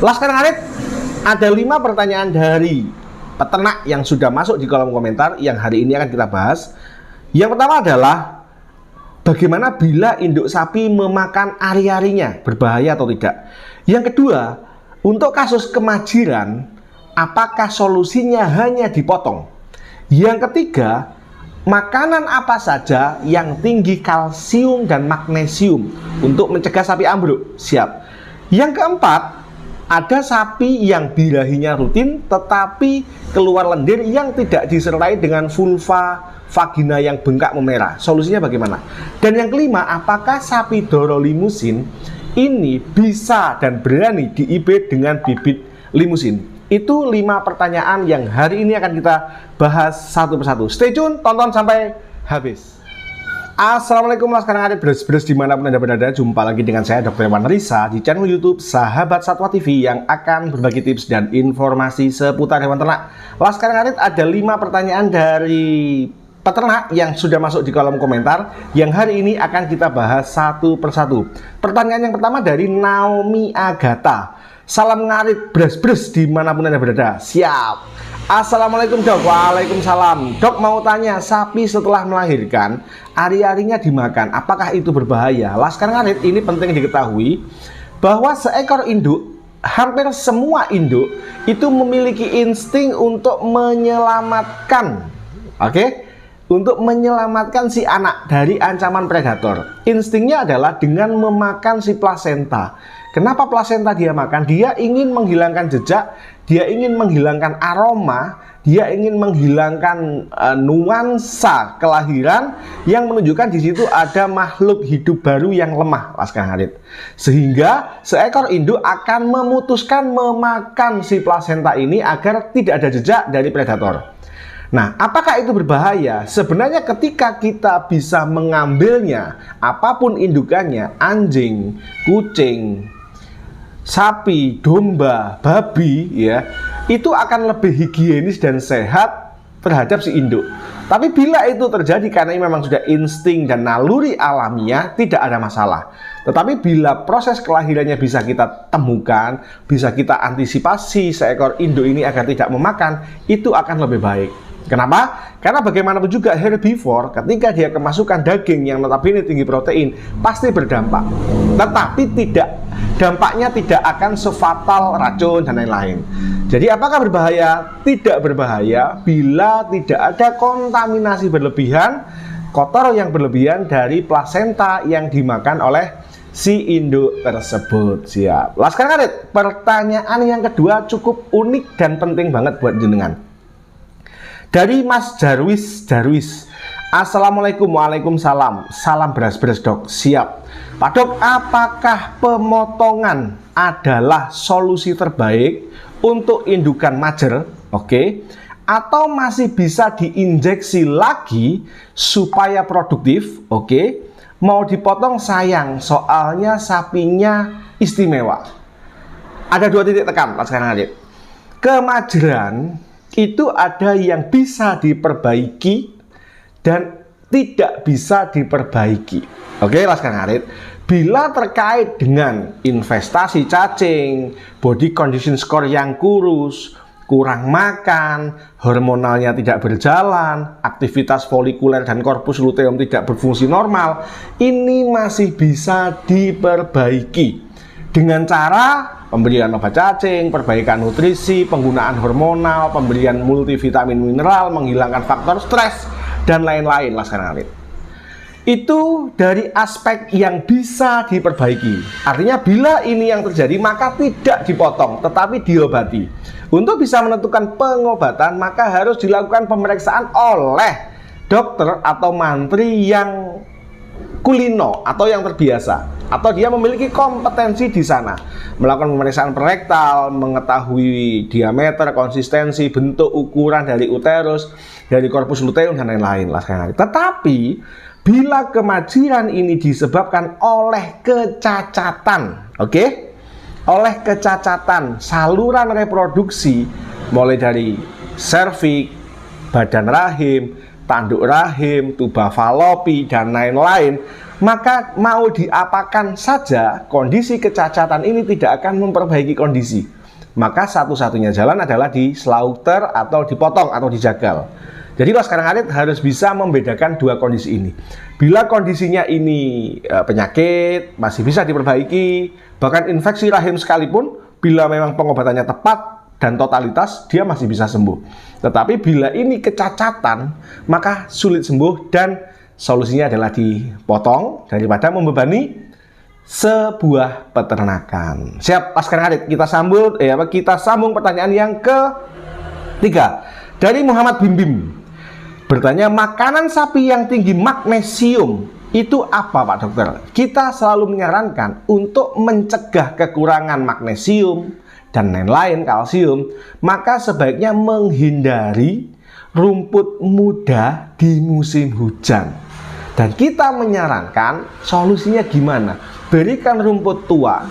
Laskar Ngarit, ada 5 pertanyaan dari peternak yang sudah masuk di kolom komentar yang hari ini akan kita bahas. Yang pertama adalah bagaimana bila induk sapi memakan ari-arinya, berbahaya atau tidak. Yang kedua, untuk kasus kemajiran, apakah solusinya hanya dipotong? Yang ketiga, makanan apa saja yang tinggi kalsium dan magnesium untuk mencegah sapi ambruk? Siap. Yang keempat, ada sapi yang birahinya rutin tetapi keluar lendir yang tidak disertai dengan vulva vagina yang bengkak memerah. Solusinya bagaimana? Dan yang kelima, apakah sapi Doro limusin ini bisa dan berani diIB dengan bibit limusin? Itu 5 pertanyaan yang hari ini akan kita bahas satu persatu. Stay tune, tonton sampai habis. Assalamualaikum Laskar Ngarit, bros-bros dimanapun Anda berada. Jumpa lagi dengan saya Dr. Hewan Risa di channel YouTube Sahabat Satwa TV yang akan berbagi tips dan informasi seputar hewan ternak. Laskar Ngarit, ada 5 pertanyaan dari peternak yang sudah masuk di kolom komentar yang hari ini akan kita bahas satu persatu. Pertanyaan yang pertama dari Naomi Agatha. Salam ngarit bros-bros dimanapun Anda berada. Siap. Assalamualaikum dok. Waalaikumsalam. Dok, mau tanya, sapi setelah melahirkan ari-arinya dimakan, apakah itu berbahaya? Laskar Ngarit, ini penting diketahui bahwa seekor induk, hampir semua induk itu memiliki insting untuk menyelamatkan, untuk menyelamatkan si anak dari ancaman predator. Instingnya adalah dengan memakan si plasenta. Kenapa plasenta dia makan? Dia ingin menghilangkan jejak, dia ingin menghilangkan aroma, dia ingin menghilangkan nuansa kelahiran yang menunjukkan di situ ada makhluk hidup baru yang lemah, Laskar Ngarit. Sehingga seekor induk akan memutuskan memakan si plasenta ini agar tidak ada jejak dari predator. Nah, apakah itu berbahaya? Sebenarnya ketika kita bisa mengambilnya, apapun indukannya, anjing, kucing, sapi, domba, babi, ya, itu akan lebih higienis dan sehat terhadap si induk. Tapi bila itu terjadi karena ini memang sudah insting dan naluri alamiah, tidak ada masalah. Tetapi bila proses kelahirannya bisa kita temukan, bisa kita antisipasi seekor induk ini agar tidak memakan, itu akan lebih baik. Kenapa? Karena bagaimanapun juga herbivore ketika dia kemasukan daging yang notabene tinggi protein pasti berdampak. Tetapi dampaknya tidak akan sefatal racun dan lain-lain. Jadi apakah berbahaya? Tidak berbahaya bila tidak ada kontaminasi berlebihan, kotor yang berlebihan dari plasenta yang dimakan oleh si induk tersebut. Siap. Laskar Ngarit, pertanyaan yang kedua cukup unik dan penting banget buat jenengan. Dari Mas Darwis. Assalamualaikum. Waalaikumsalam. Salam beras-beras dok. Siap. Pak dok, apakah pemotongan adalah solusi terbaik untuk indukan majer? Atau masih bisa diinjeksi lagi supaya produktif? Mau dipotong sayang, soalnya sapinya istimewa. Ada 2 titik tekan, Laskar Ngarit. Kemajeran itu ada yang bisa diperbaiki dan tidak bisa diperbaiki. Laskar Ngarit, bila terkait dengan investasi cacing, body condition score yang kurus, kurang makan, hormonalnya tidak berjalan, aktivitas folikuler dan korpus luteum tidak berfungsi normal, ini masih bisa diperbaiki dengan cara pemberian obat cacing, perbaikan nutrisi, penggunaan hormonal, pemberian multivitamin mineral, menghilangkan faktor stres, dan lain-lain, Laskar Ngarit. Itu dari aspek yang bisa diperbaiki. Artinya bila ini yang terjadi maka tidak dipotong, tetapi diobati. Untuk bisa menentukan pengobatan maka harus dilakukan pemeriksaan oleh dokter atau mantri yang kulino atau yang terbiasa, atau dia memiliki kompetensi di sana, melakukan pemeriksaan perektal, mengetahui diameter, konsistensi, bentuk, ukuran dari uterus, dari korpus luteum dan lain-lain. Tetapi bila kemajiran ini disebabkan oleh kecacatan, oleh kecacatan saluran reproduksi, mulai dari serviks, badan rahim, tanduk rahim, tuba falopi, dan lain-lain, maka mau diapakan saja, kondisi kecacatan ini tidak akan memperbaiki kondisi. Maka satu-satunya jalan adalah di slaughter atau dipotong atau dijagal. Jadi Laskar Ngarit harus bisa membedakan dua kondisi ini. Bila kondisinya ini penyakit, masih bisa diperbaiki. Bahkan infeksi rahim sekalipun, bila memang pengobatannya tepat dan totalitas, dia masih bisa sembuh. Tetapi bila ini kecacatan, maka sulit sembuh dan solusinya adalah dipotong daripada membebani sebuah peternakan. Siap, Laskar Ngarit? Kita sambung pertanyaan yang ketiga dari Muhammad Bim Bim. Bertanya, makanan sapi yang tinggi magnesium itu apa Pak Dokter? Kita selalu menyarankan untuk mencegah kekurangan magnesium dan lain-lain, kalsium, maka sebaiknya menghindari rumput muda di musim hujan. Dan kita menyarankan solusinya gimana? Berikan rumput tua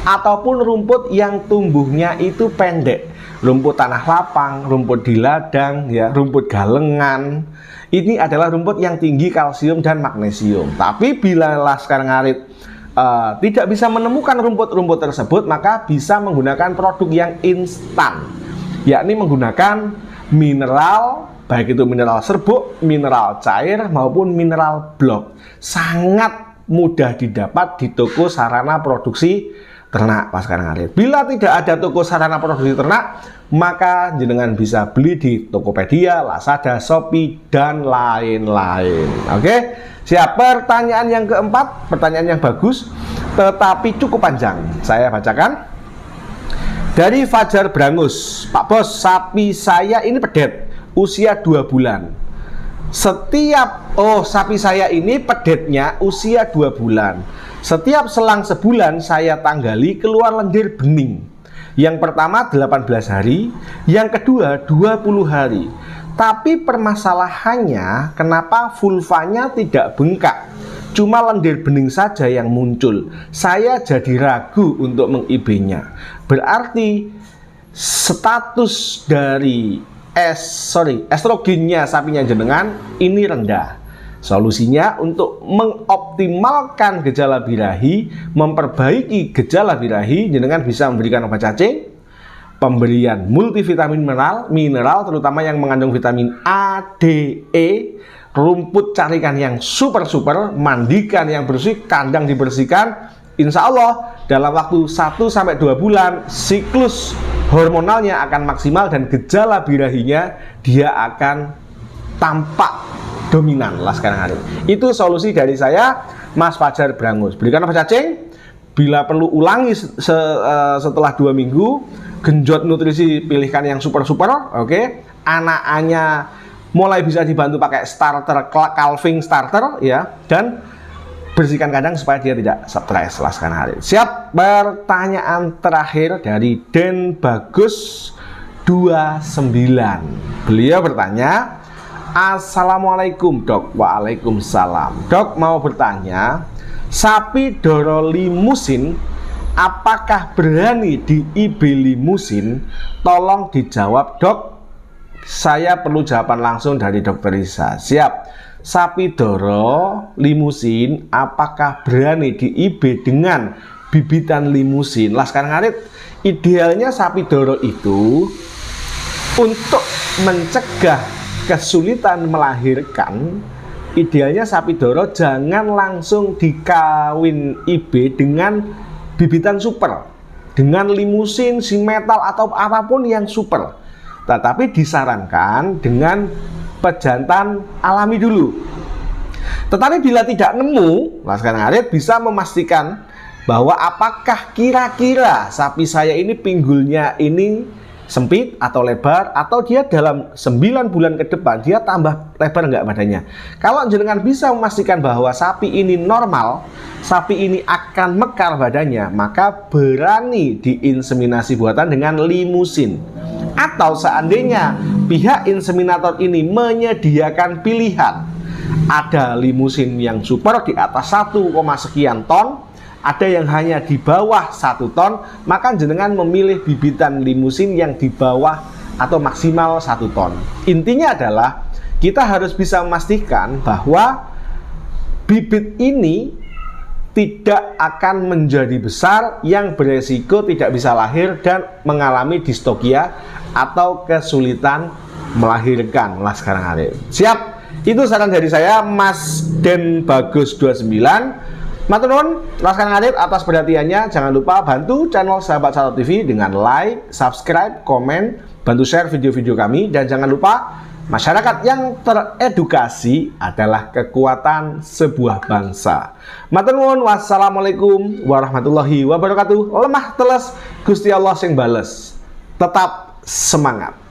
ataupun rumput yang tumbuhnya itu pendek. Rumput tanah lapang, rumput di ladang, ya, rumput galengan. Ini adalah rumput yang tinggi kalsium dan magnesium. Tapi bila Laskar Ngarit tidak bisa menemukan rumput-rumput tersebut, maka bisa menggunakan produk yang instan, yakni menggunakan mineral, baik itu mineral serbuk, mineral cair, maupun mineral blok. Sangat mudah didapat di toko sarana produksi ternak Laskar Ngarit. Bila tidak ada toko sarana produksi ternak, maka jenengan bisa beli di Tokopedia, Lazada, Shopee, dan lain-lain. Oke, siap. Pertanyaan yang keempat, pertanyaan yang bagus, tetapi cukup panjang. Saya bacakan. Dari Fajar Brangus, Pak Bos, sapi saya ini pedet, usia 2 bulan. Sapi saya ini pedetnya usia 2 bulan. Setiap selang sebulan saya tanggali keluar lendir bening. Yang pertama 18 hari, yang kedua 20 hari. Tapi permasalahannya kenapa vulvanya tidak bengkak, cuma lendir bening saja yang muncul. Saya jadi ragu untuk meng-IB-nya. Berarti status dari estrogennya sapinya jenengan ini rendah. Solusinya untuk mengoptimalkan gejala birahi, memperbaiki gejala birahi, jenengan bisa memberikan obat cacing, pemberian multivitamin mineral terutama yang mengandung vitamin A, D, E, rumput carikan yang super, mandikan yang bersih, kandang dibersihkan. Insya Allah dalam waktu 1-2 bulan siklus hormonalnya akan maksimal dan gejala birahinya dia akan tampak dominan Laskar Ngarit. Itu solusi dari saya, Mas Fajar Brangus. Berikan obat cacing, bila perlu ulangi setelah 2 minggu. Genjot nutrisi, pilihkan yang super, oke. Anak-annya mulai bisa dibantu pakai starter, calving starter, ya. Dan bersihkan kandang supaya dia tidak stres Laskar Ngarit. Siap. Pertanyaan terakhir dari Den Bagus 29. Beliau bertanya, Assalamualaikum Dok. Waalaikumsalam. Dok, mau bertanya, sapi Doro limusin apakah berani di IB limusin? Tolong dijawab Dok. Saya perlu jawaban langsung dari Dokter Risa. Siap. Sapi Doro limusin apakah berani di IB dengan bibitan limusin? Laskar Ngarit, idealnya sapi Doro itu untuk mencegah kesulitan melahirkan, idealnya sapi Doro jangan langsung dikawin IB dengan bibitan super, dengan limusin, simetal atau apapun yang super. Tetapi disarankan dengan pejantan alami dulu. Tetapi bila tidak nemu, Laskar Ngarit bisa memastikan bahwa apakah kira-kira sapi saya ini pinggulnya ini sempit atau lebar, atau dia dalam 9 bulan ke depan dia tambah lebar enggak badannya. Kalau jenengan bisa memastikan bahwa sapi ini normal, sapi ini akan mekar badannya, maka berani diinseminasi buatan dengan limusin. Atau seandainya pihak inseminator ini menyediakan pilihan, ada limusin yang super di atas 1, sekian ton, ada yang hanya di bawah 1 ton, maka jenengan memilih bibitan limusin yang di bawah atau maksimal 1 ton. Intinya adalah kita harus bisa memastikan bahwa bibit ini tidak akan menjadi besar yang beresiko tidak bisa lahir dan mengalami distokia atau kesulitan melahirkan laskar ngarit. Siap, itu saran dari saya Mas Den Bagus 29. Matur nuwun laskar ngarit atas perhatiannya. Jangan lupa bantu channel Sahabat Satu TV dengan like, subscribe, komen, bantu share video-video kami, dan jangan lupa masyarakat yang teredukasi adalah kekuatan sebuah bangsa. Matur nuwun, wassalamualaikum warahmatullahi wabarakatuh. Lemah teles Gusti Allah sing bales. Tetap semangat.